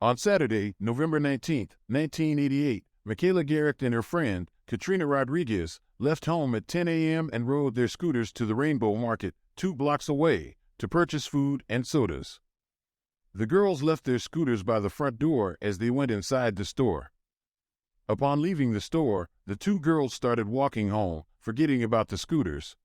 On Saturday, November 19th, 1988, Michaela Garecht and her friend, Katrina Rodriguez, left home at 10 a.m. and rode their scooters to the Rainbow Market, 2 blocks away, to purchase food and sodas. The girls left their scooters by the front door as they went inside the store. Upon leaving the store, the 2 girls started walking home, forgetting about the scooters.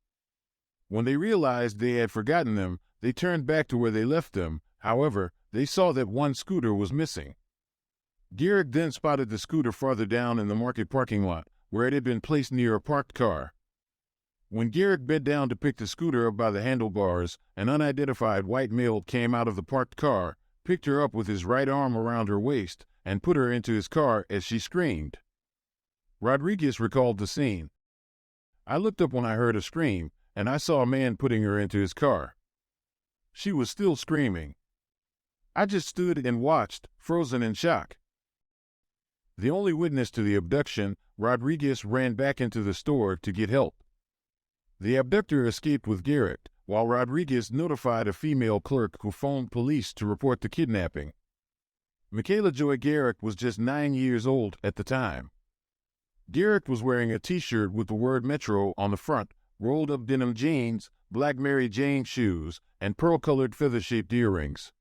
When they realized they had forgotten them, they turned back to where they left them. However, they saw that one scooter was missing. Garecht then spotted the scooter farther down in the market parking lot, where it had been placed near a parked car. When Garecht bent down to pick the scooter up by the handlebars, an unidentified white male came out of the parked car, picked her up with his right arm around her waist, and put her into his car as she screamed. Rodriguez recalled the scene. "I looked up when I heard a scream, and I saw a man putting her into his car. She was still screaming. I just stood and watched, frozen in shock." The only witness to the abduction, Rodriguez ran back into the store to get help. The abductor escaped with Garecht, while Rodriguez notified a female clerk who phoned police to report the kidnapping. Michaela Joy Garecht was just 9 years old at the time. Garecht was wearing a t-shirt with the word Metro on the front, rolled-up denim jeans, black Mary Jane shoes, and pearl-colored feather-shaped earrings.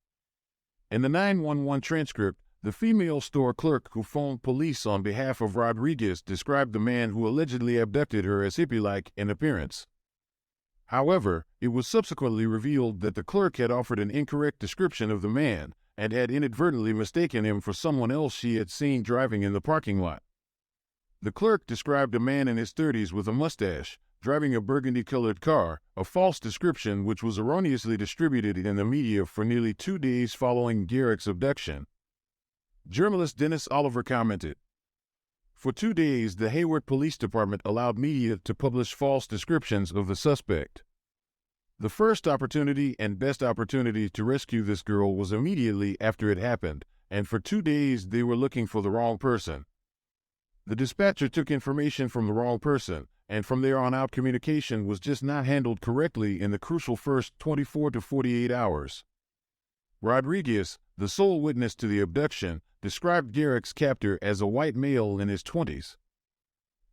In the 911 transcript, the female store clerk who phoned police on behalf of Rodriguez described the man who allegedly abducted her as hippie-like in appearance. However, it was subsequently revealed that the clerk had offered an incorrect description of the man and had inadvertently mistaken him for someone else she had seen driving in the parking lot. The clerk described a man in his 30s with a mustache, driving a burgundy-colored car, a false description which was erroneously distributed in the media for nearly 2 days following Garecht's abduction. Journalist Dennis Oliver commented, "For 2 days, the Hayward Police Department allowed media to publish false descriptions of the suspect. The first opportunity and best opportunity to rescue this girl was immediately after it happened, and for 2 days they were looking for the wrong person. The dispatcher took information from the wrong person, and from there on out communication was just not handled correctly in the crucial first 24 to 48 hours. Rodriguez, the sole witness to the abduction, described Garecht's captor as a white male in his 20s.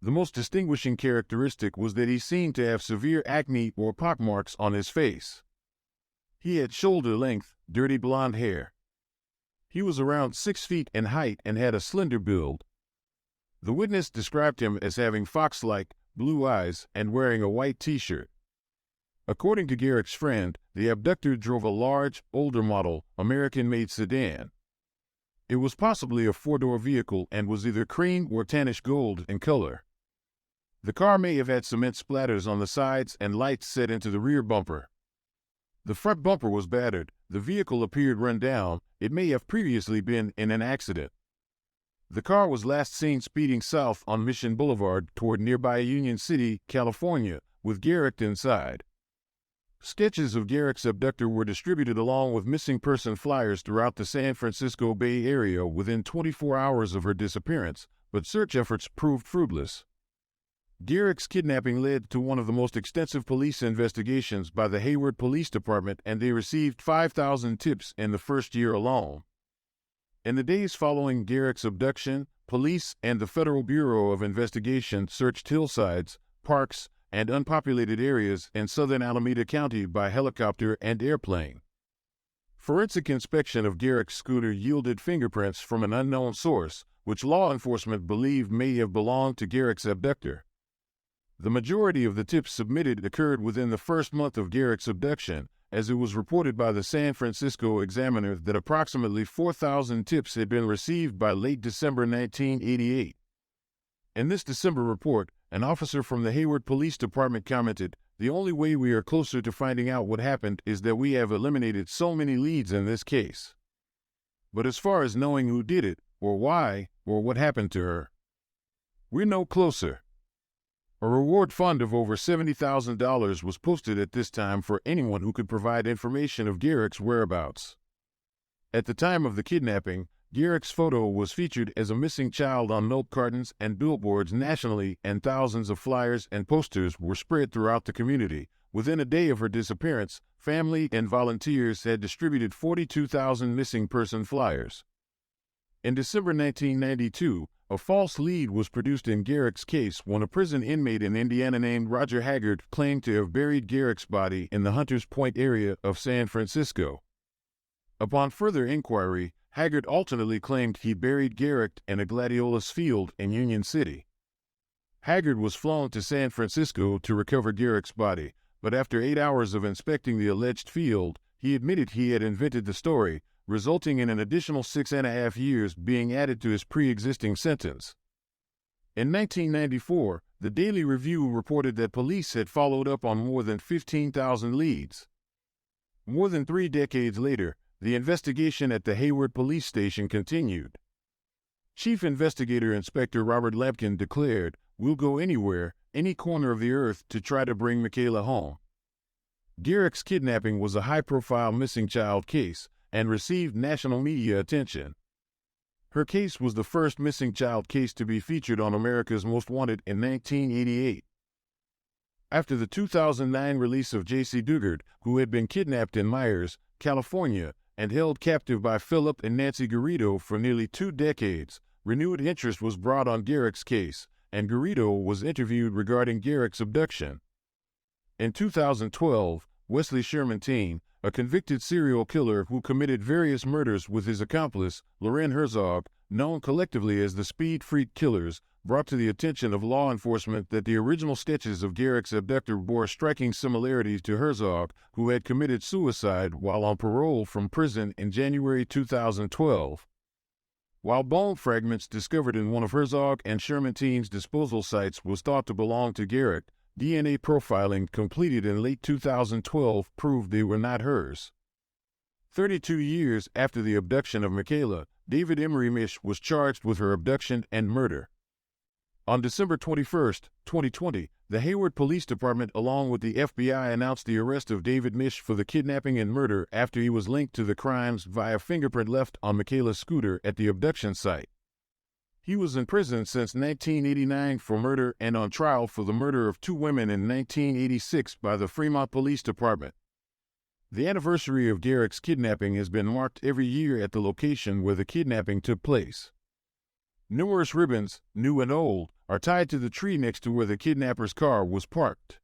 The most distinguishing characteristic was that he seemed to have severe acne or pockmarks on his face. He had shoulder-length, dirty blonde hair. He was around 6 feet in height and had a slender build. The witness described him as having fox-like, blue eyes and wearing a white t-shirt. According to Garecht's friend, the abductor drove a large, older model, American-made sedan. It was possibly a 4-door vehicle and was either cream or tannish gold in color. The car may have had cement splatters on the sides and lights set into the rear bumper. The front bumper was battered, the vehicle appeared run down, it may have previously been in an accident. The car was last seen speeding south on Mission Boulevard toward nearby Union City, California, with Garecht inside. Sketches of Garecht's abductor were distributed along with missing person flyers throughout the San Francisco Bay Area within 24 hours of her disappearance, but search efforts proved fruitless. Garecht's kidnapping led to one of the most extensive police investigations by the Hayward Police Department, and they received 5,000 tips in the first year alone. In the days following Garecht's abduction, police and the Federal Bureau of Investigation searched hillsides, parks, and unpopulated areas in southern Alameda County by helicopter and airplane. Forensic inspection of Garecht's scooter yielded fingerprints from an unknown source, which law enforcement believed may have belonged to Garecht's abductor. The majority of the tips submitted occurred within the first month of Garecht's abduction, as it was reported by the San Francisco Examiner that approximately 4,000 tips had been received by late December 1988. In this December report, an officer from the Hayward Police Department commented, "The only way we are closer to finding out what happened is that we have eliminated so many leads in this case. But as far as knowing who did it, or why, or what happened to her, we're no closer." A reward fund of over $70,000 was posted at this time for anyone who could provide information of Garecht's whereabouts. At the time of the kidnapping, Garecht's photo was featured as a missing child on milk cartons and billboards nationally, and thousands of flyers and posters were spread throughout the community. Within a day of her disappearance, family and volunteers had distributed 42,000 missing person flyers. In December 1992, a false lead was produced in Garecht's case when a prison inmate in Indiana named Roger Hayward claimed to have buried Garecht's body in the Hunters Point area of San Francisco. Upon further inquiry, Hayward alternately claimed he buried Garecht in a gladiolus field in Union City. Hayward was flown to San Francisco to recover Garecht's body, but after 8 hours of inspecting the alleged field, he admitted he had invented the story, resulting in an additional 6.5 years being added to his pre-existing sentence. In 1994, the Daily Review reported that police had followed up on more than 15,000 leads. More than 3 decades later, the investigation at the Hayward police station continued. Chief Investigator Inspector Robert Lampkin declared, "We'll go anywhere, any corner of the earth to try to bring Michaela home." Garecht's kidnapping was a high-profile missing child case and received national media attention. Her case was the first missing child case to be featured on America's Most Wanted in 1988. After the 2009 release of J.C. Dugard, who had been kidnapped in Myers, California, and held captive by Philip and Nancy Garrido for nearly 2 decades, renewed interest was brought on Garecht's case, and Garrido was interviewed regarding Garecht's abduction. In 2012, Wesley Sherman Teen, a convicted serial killer who committed various murders with his accomplice, Loren Herzog, known collectively as the Speed Freak Killers, brought to the attention of law enforcement that the original sketches of Garecht's abductor bore striking similarities to Herzog, who had committed suicide while on parole from prison in January 2012. While bone fragments discovered in one of Herzog and Sherman Teen's disposal sites was thought to belong to Garecht, DNA profiling completed in late 2012 proved they were not hers. 32 years after the abduction of Michaela, David Emery Mish was charged with her abduction and murder. On December 21, 2020, the Hayward Police Department along with the FBI announced the arrest of David Mish for the kidnapping and murder after he was linked to the crimes via fingerprint left on Michaela's scooter at the abduction site. He was in prison since 1989 for murder and on trial for the murder of 2 women in 1986 by the Fremont Police Department. The anniversary of Garecht's kidnapping has been marked every year at the location where the kidnapping took place. Numerous ribbons, new and old, are tied to the tree next to where the kidnapper's car was parked.